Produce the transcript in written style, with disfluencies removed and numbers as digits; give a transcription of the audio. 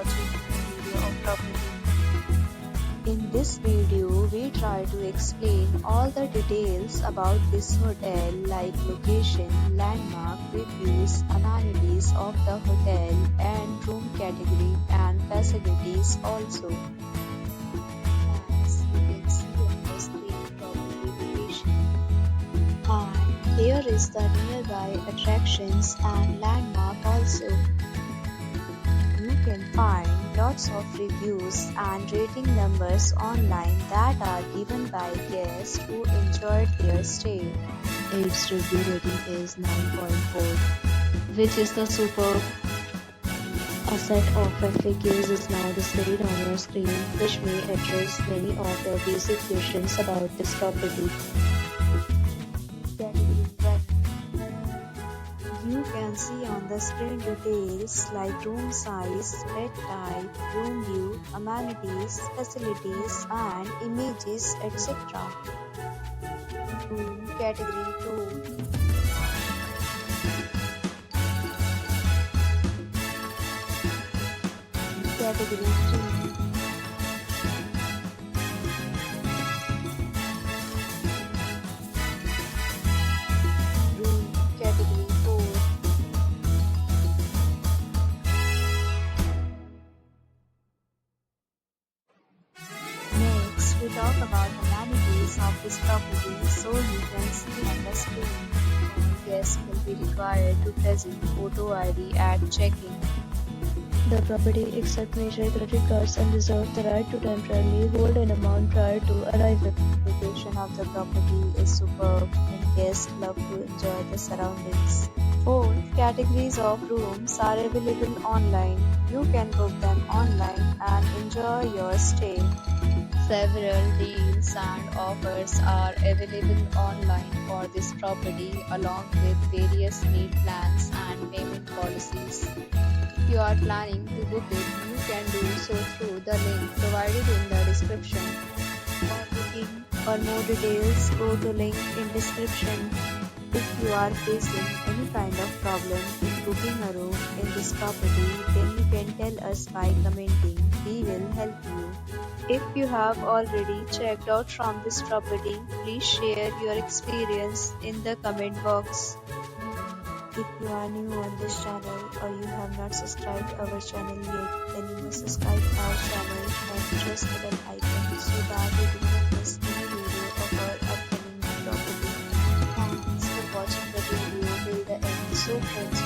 watching a video of property. In this video, we try to explain all the details about this hotel like location, landmark, reviews, amenities of the hotel and room category and facilities also. As you can see on the screen property location. And here is the nearby attractions and landmark also. You can find lots of reviews and rating numbers online that are given by guests who enjoyed their stay. Its review rating is 9.4, which is the superb. A set of FAQs is now displayed on your screen, which may address many of your basic questions about this property. You can see on the screen details like room size, bed type, room view, amenities, facilities and images etc. Room category 2. Category 3. Room category 4. Next, we talk about amenities of this property, so you can see on the screen. Guests will be required to present photo ID at check-in. The property accepts major credit cards and reserves the right to temporarily hold an amount prior to arrival. The location of the property is superb and guests love to enjoy the surroundings. 4 categories of rooms are available online. You can book them online and enjoy your stay. Several deals and offers are available online for this property along with various meal plans and payment policies. If you are planning to book it, you can do so through the link provided in the description. For booking or more details, go to link in description. If you are facing any kind of problem in booking a room in this property, then you can tell us by commenting. We will help you. If you have already checked out from this property, please share your experience in the comment box. If you are new on this channel or you have not subscribed our channel yet, then you must subscribe our channel and press the bell icon so that you do not miss any video of our upcoming property. Thanks for watching the video till the end. So friends,